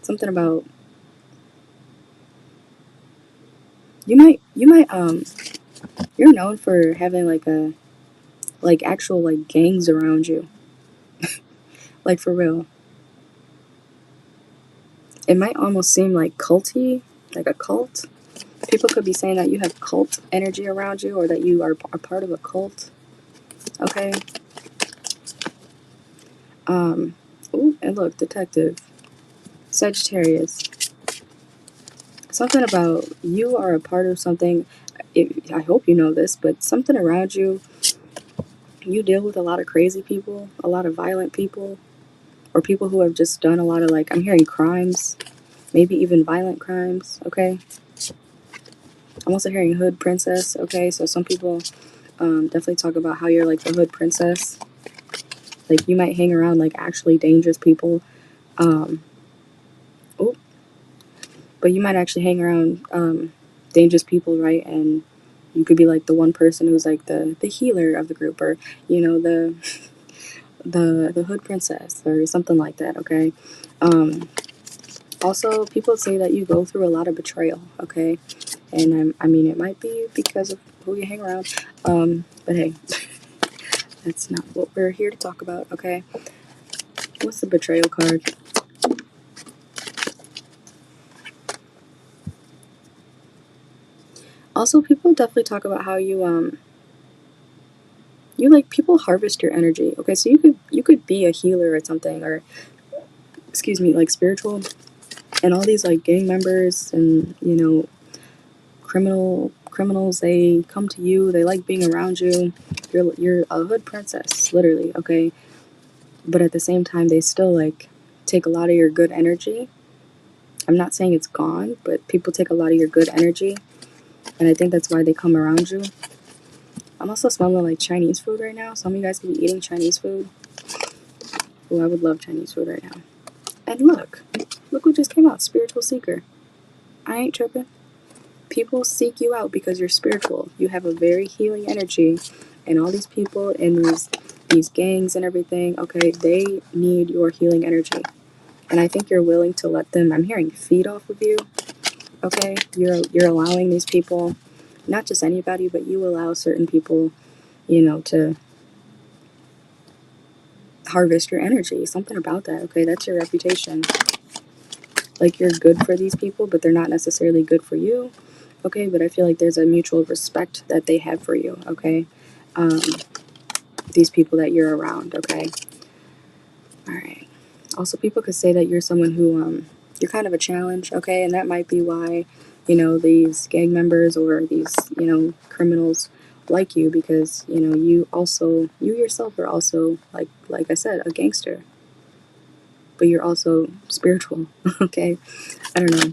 Something about, you're known for having like actual like gangs around you. Like for real. It might almost seem like culty, like a cult. People could be saying that you have cult energy around you, or that you are a part of a cult. Okay. Ooh, and look, detective. Sagittarius. Something about you are a part of something. I hope you know this, but something around you, you deal with a lot of crazy people, a lot of violent people, or people who have just done a lot of, like, I'm hearing crimes, maybe even violent crimes, okay? I'm also hearing hood princess, okay? So some people definitely talk about how you're like the hood princess. Like you might hang around like actually dangerous people. Oh, but you might actually hang around dangerous people, right? And you could be like the one person who's like the healer of the group, or you know, the hood princess or something like that, okay? Also, people say that you go through a lot of betrayal, okay? And I mean, it might be because of who you hang around, but hey, that's not what we're here to talk about, okay? What's the betrayal card? Also, people definitely talk about how you like people harvest your energy, okay? So you could be a healer or something, or excuse me, like spiritual, and all these like gang members and you know criminals, they come to you, they like being around you. You're a hood princess, literally, okay? But at the same time, they still like take a lot of your good energy. I'm not saying it's gone, but people take a lot of your good energy, and I think that's why they come around you. I'm also smelling like Chinese food right now. Some of you guys could be eating Chinese food. Oh, I would love Chinese food right now. And look what just came out, spiritual seeker. I ain't tripping. People seek you out because you're spiritual. You have a very healing energy, and all these people in these gangs and everything, okay, they need your healing energy. And I think you're willing to let them, I'm hearing, feed off of you, okay? You're allowing these people, not just anybody, but you allow certain people, you know, to harvest your energy. Something about that, okay? That's your reputation. Like you're good for these people, but they're not necessarily good for you, okay? But I feel like there's a mutual respect that they have for you, okay? These people that you're around, okay? All right. Also, people could say that you're someone who, you're kind of a challenge, okay? And that might be why, you know, these gang members or these, you know, criminals like you, because, you know, you yourself are also, like I said, a gangster. But you're also spiritual, okay? I don't know.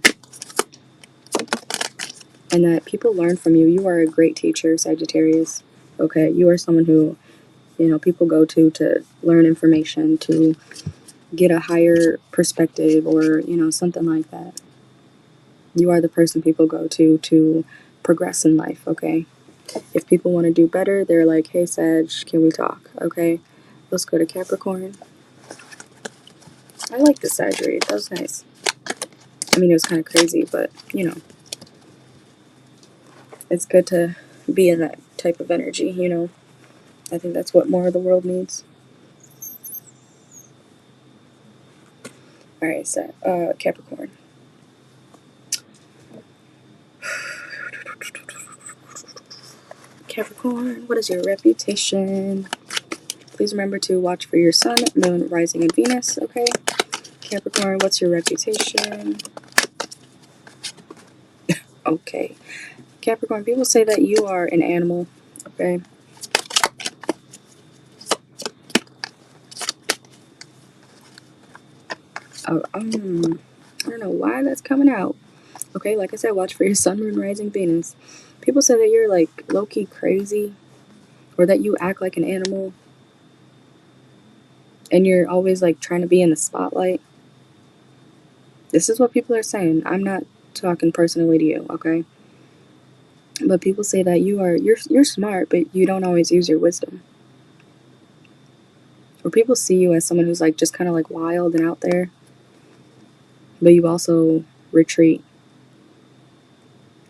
And that people learn from you. You are a great teacher, Sagittarius, okay? You are someone who, you know, people go to learn information, to get a higher perspective, or, you know, something like that. You are the person people go to progress in life, okay? If people want to do better, they're like, hey, Sag, can we talk, okay? Let's go to Capricorn. I like the Sag read. That was nice. I mean, it was kind of crazy, but, you know, it's good to be in that type of energy, you know? I think that's what more of the world needs. All right, Capricorn. Capricorn, what is your reputation? Please remember to watch for your sun, moon, rising, and Venus, okay? Capricorn, what's your reputation? Okay. Capricorn, people say that you are an animal, okay? I don't know why that's coming out. Okay, like I said, watch for your sun, moon, rising, Venus. People say that you're like low-key crazy, or that you act like an animal, and you're always like trying to be in the spotlight. This is what people are saying. I'm not talking personally to you, okay? But people say that you're smart, but you don't always use your wisdom. Or people see you as someone who's like just kind of like wild and out there, but you also retreat.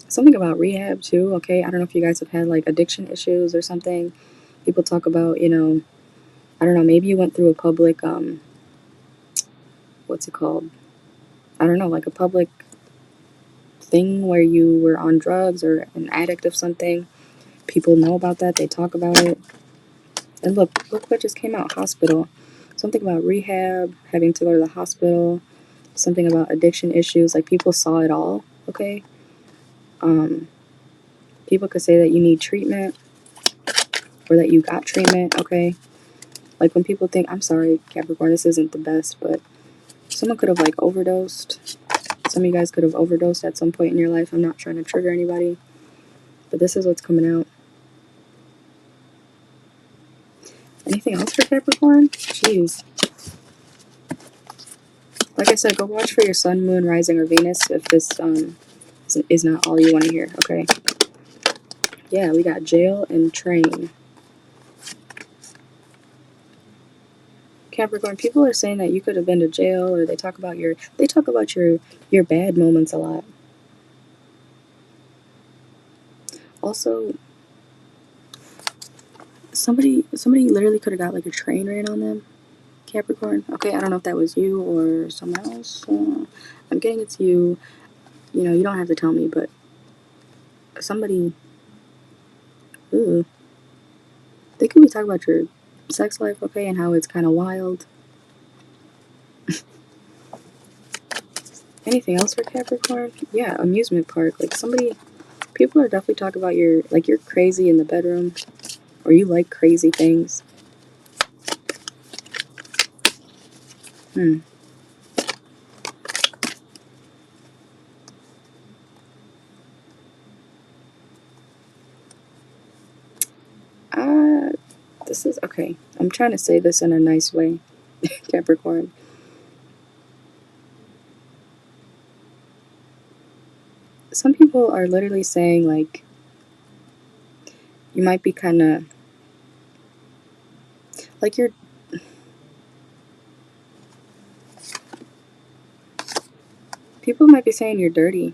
Something about rehab too, okay? I don't know if you guys have had like addiction issues or something. People talk about, you know, I don't know, maybe you went through a public, what's it called? I don't know, like a public thing where you were on drugs or an addict of something. People know about that, they talk about it. And look what just came out, hospital. Something about rehab, having to go to the hospital, something about addiction issues, like people saw it all, okay? People could say that you need treatment or that you got treatment, okay? Like when people think, I'm sorry, Capricorn, this isn't the best, but someone could have like overdosed. Some of you guys could have overdosed at some point in your life. I'm not trying to trigger anybody, but this is what's coming out. Anything else for Capricorn? Jeez. Like I said, go watch for your sun, moon, rising, or Venus if this is not all you want to hear, okay? Yeah, we got jail and train. Capricorn, people are saying that you could have been to jail, or they talk about your bad moments a lot. Also, somebody literally could have got like a train ran on them. Capricorn. Okay, I don't know if that was you or someone else. I'm getting it's you. You know, you don't have to tell me, but somebody. Ooh, they could be talking about your sex life, okay, and how it's kind of wild. Anything else for Capricorn? Yeah, amusement park. Like people are definitely talking about you're crazy in the bedroom, or you like crazy things. This is okay. I'm trying to say this in a nice way, Capricorn. Some people are literally saying like you might be kind of like you're. People might be saying you're dirty.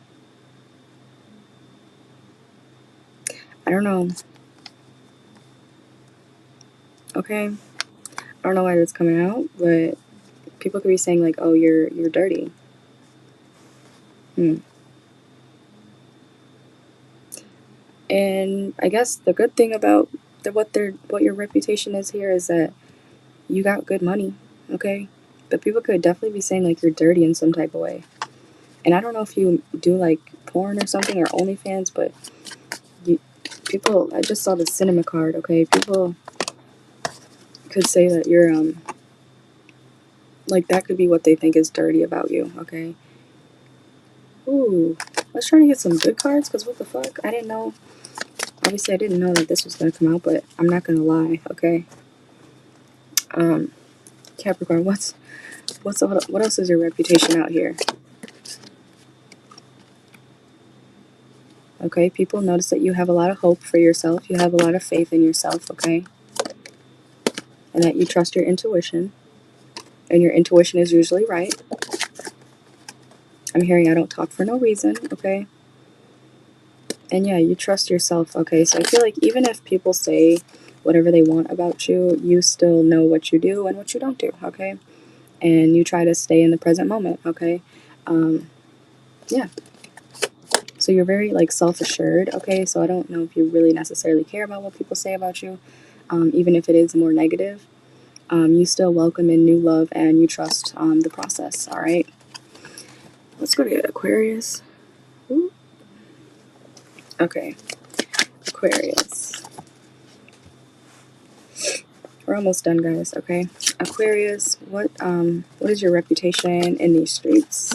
I don't know. Okay, I don't know why that's coming out, but people could be saying like, "Oh, you're dirty." And I guess the good thing about what your reputation is here is that you got good money, okay? But people could definitely be saying like you're dirty in some type of way. And I don't know if you do like porn or something or OnlyFans, but I just saw the cinema card, okay? People could say that you're like that could be what they think is dirty about you, okay? Ooh, let's try to get some good cards, because what the fuck? I didn't know. Obviously, I didn't know that this was going to come out, but I'm not going to lie, okay? Capricorn, what else is your reputation out here? Okay, people notice that you have a lot of hope for yourself. You have a lot of faith in yourself, okay? And that you trust your intuition. And your intuition is usually right. I'm hearing I don't talk for no reason, okay? And yeah, you trust yourself, okay? So I feel like even if people say whatever they want about you, you still know what you do and what you don't do, okay? And you try to stay in the present moment, okay? Yeah. So you're very like self-assured, okay? So I don't know if you really necessarily care about what people say about you, even if it is more negative. You still welcome in new love and you trust the process, all right? Let's go to Aquarius. Ooh. Okay, Aquarius. We're almost done, guys, okay? Aquarius, what is your reputation in these streets?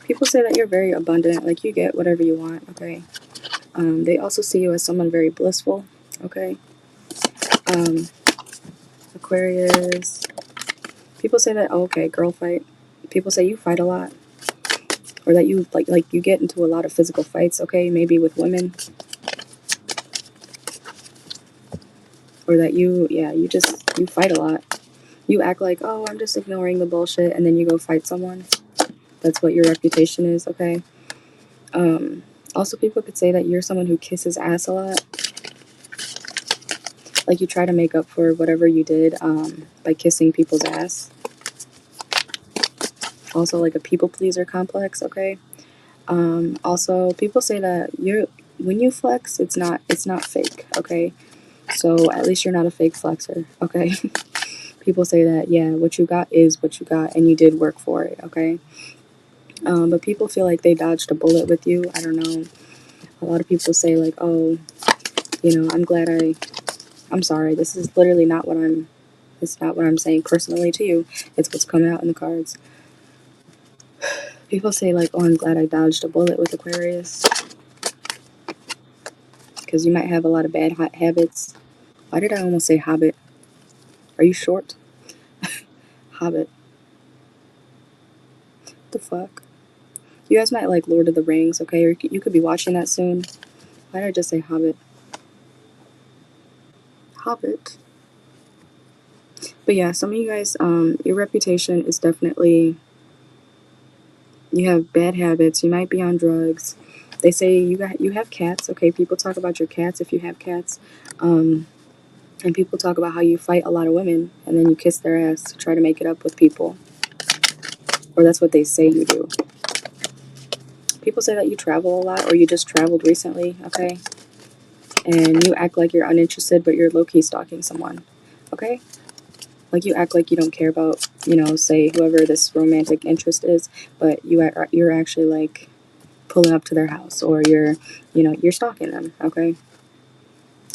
People say that you're very abundant, like you get whatever you want, okay? They also see you as someone very blissful, okay? Aquarius. People say that, oh, okay, girl fight. People say you fight a lot. Or that you, like you get into a lot of physical fights, okay? Maybe with women. Or that you fight a lot. You act like, oh, I'm just ignoring the bullshit, and then you go fight someone. That's what your reputation is, okay? Also, people could say that you're someone who kisses ass a lot. Like, you try to make up for whatever you did by kissing people's ass. Also, like a people pleaser complex, okay? Also, people say that when you flex, it's not fake, okay? So at least you're not a fake flexer, okay? People say that, yeah, what you got is what you got, and you did work for it, okay? But people feel like they dodged a bullet with you. I don't know. A lot of people say like, oh, you know, I'm sorry. This is literally not what it's not what I'm saying personally to you. It's what's coming out in the cards. People say like, oh, I'm glad I dodged a bullet with Aquarius. Because you might have a lot of bad habits. Why did I almost say hobbit? Are you short? Hobbit. What the fuck? You guys might like Lord of the Rings, okay? Or you could be watching that soon. Why did I just say hobbit? Hobbit. But yeah, some of you guys, your reputation is definitely, you have bad habits. You might be on drugs. They say you have cats, okay? People talk about your cats if you have cats. And people talk about how you fight a lot of women and then you kiss their ass to try to make it up with people. Or that's what they say you do. People say that you travel a lot or you just traveled recently, okay? And you act like you're uninterested, but you're low-key stalking someone, okay? Like you act like you don't care about, you know, say whoever this romantic interest is, but you're actually like pulling up to their house, or you're stalking them, okay?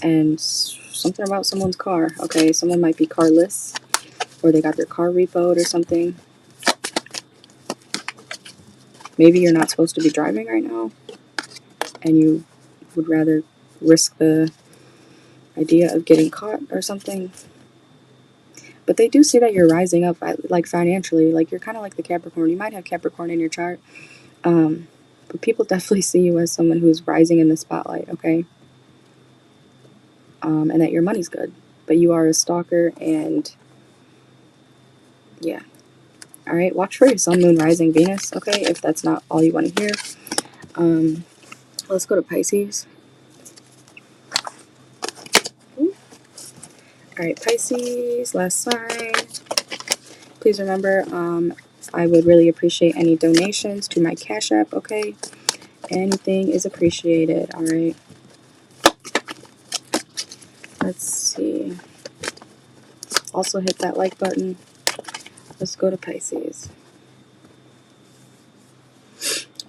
And something about someone's car, okay? Someone might be carless, or they got their car repoed or something. Maybe you're not supposed to be driving right now, and you would rather risk the idea of getting caught or something. But they do see that you're rising up, like financially. Like you're kind of like the Capricorn. You might have Capricorn in your chart. But people definitely see you as someone who's rising in the spotlight, okay? And that your money's good. But you are a stalker, and yeah. Alright, watch for your sun, moon, rising, Venus, okay? If that's not all you want to hear. Let's go to Pisces. Alright, Pisces, last sign. Please remember, I would really appreciate any donations to my Cash App, okay? Anything is appreciated, alright? Let's see. Also hit that like button. Let's go to Pisces.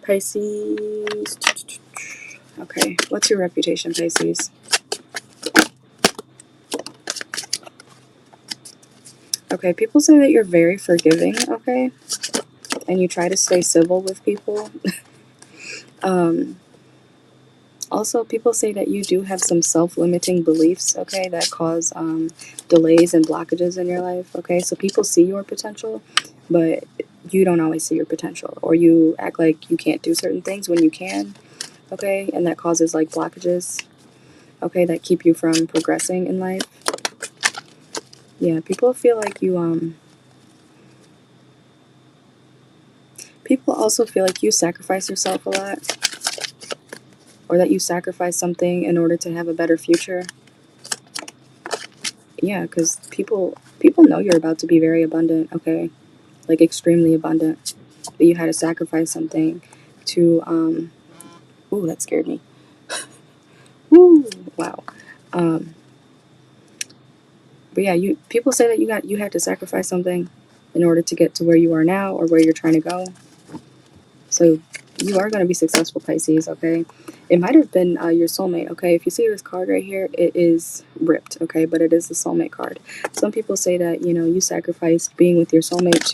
Pisces. Okay, what's your reputation, Pisces? Okay, people say that you're very forgiving, okay? And you try to stay civil with people. Also, people say that you do have some self-limiting beliefs, okay, that cause delays and blockages in your life, okay? So people see your potential, but you don't always see your potential. Or you act like you can't do certain things when you can, okay? And that causes, like, blockages, okay, that keep you from progressing in life. Yeah, people feel like you, people also feel like you sacrifice yourself a lot. Or that you sacrifice something in order to have a better future. Yeah, because people know you're about to be very abundant, okay? Like extremely abundant. But you had to sacrifice something to, ooh, that scared me. Woo, wow. But yeah, people say that you had to sacrifice something in order to get to where you are now or where you're trying to go. So you are going to be successful, Pisces, okay? It might have been your soulmate, okay? If you see this card right here, it is ripped, okay? But it is the soulmate card. Some people say that, you know, you sacrificed being with your soulmate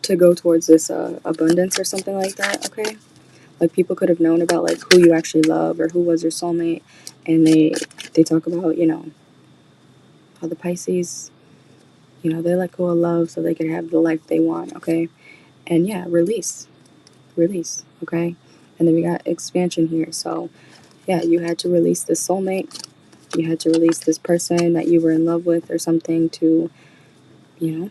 to go towards this abundance or something like that, okay? Like, people could have known about, like, who you actually love or who was your soulmate, and they talk about, you know, how the Pisces, you know, they let go of love so they can have the life they want, okay? And yeah, release, okay? And then we got expansion here. So yeah, you had to release this soulmate. You had to release this person that you were in love with or something to, you know,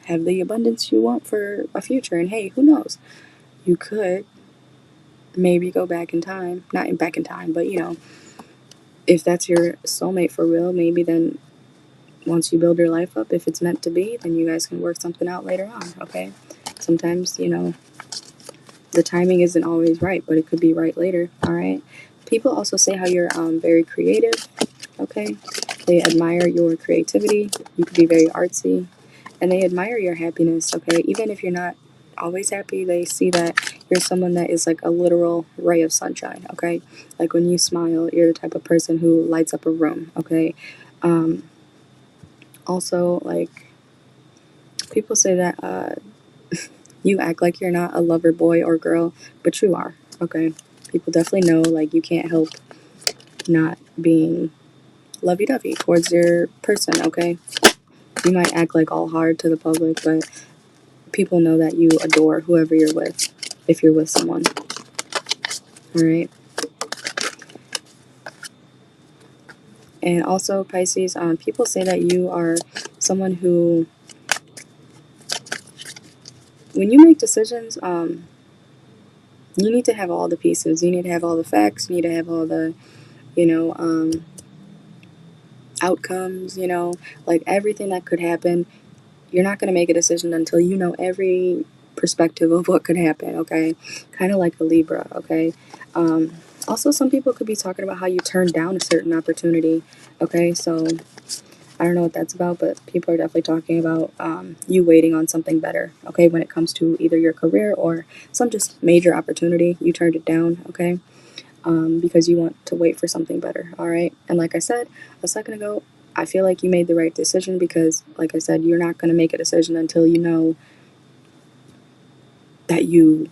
have the abundance you want for a future. And hey, who knows? You could maybe go back in time. Not back in time, but you know, if that's your soulmate for real, maybe then once you build your life up, if it's meant to be, then you guys can work something out later on, okay? Sometimes, you know, the timing isn't always right, but it could be right later, all right? People also say how you're very creative, okay? They admire your creativity. You could be very artsy, and they admire your happiness, okay? Even if you're not always happy, they see that you're someone that is like a literal ray of sunshine, okay? Like when you smile, you're the type of person who lights up a room, okay? Also, like, people say that you act like you're not a lover boy or girl, but you are, okay? People definitely know, like, you can't help not being lovey-dovey towards your person, okay? You might act like all hard to the public, but people know that you adore whoever you're with, if you're with someone, alright? And also, Pisces, people say that you are someone who, when you make decisions, you need to have all the pieces. You need to have all the facts. You need to have all the, you know, outcomes, you know, like everything that could happen. You're not going to make a decision until you know every perspective of what could happen, okay? Kind of like a Libra, okay? Also, some people could be talking about how you turned down a certain opportunity, okay? So I don't know what that's about, but people are definitely talking about you waiting on something better, okay? When it comes to either your career or some just major opportunity, you turned it down, okay? Because you want to wait for something better, all right? And like I said a second ago, I feel like you made the right decision because, like I said, you're not going to make a decision until you know that you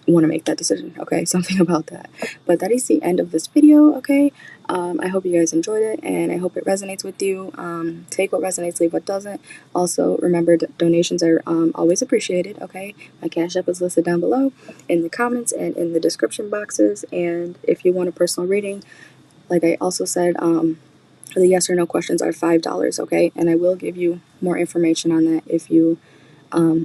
want to make that decision, okay? Something about that. But that is the end of this video, okay? I hope you guys enjoyed it, and I hope it resonates with you. Take what resonates, leave what doesn't. Also, remember, donations are always appreciated, okay? My Cash App is listed down below in the comments and in the description boxes. And if you want a personal reading, like I also said, the yes or no questions are $5, okay? And I will give you more information on that if you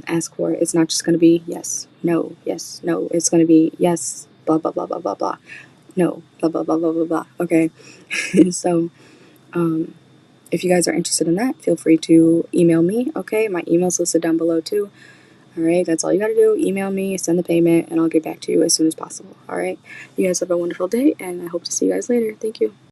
ask for it. It's not just going to be yes, no, yes, no. It's going to be yes, blah, blah, blah, blah, blah, blah. No, blah, blah, blah, blah, blah, blah. Okay? So, if you guys are interested in that, feel free to email me, okay? My email's listed down below too. Alright, that's all you gotta do. Email me, send the payment, and I'll get back to you as soon as possible. Alright? You guys have a wonderful day, and I hope to see you guys later. Thank you.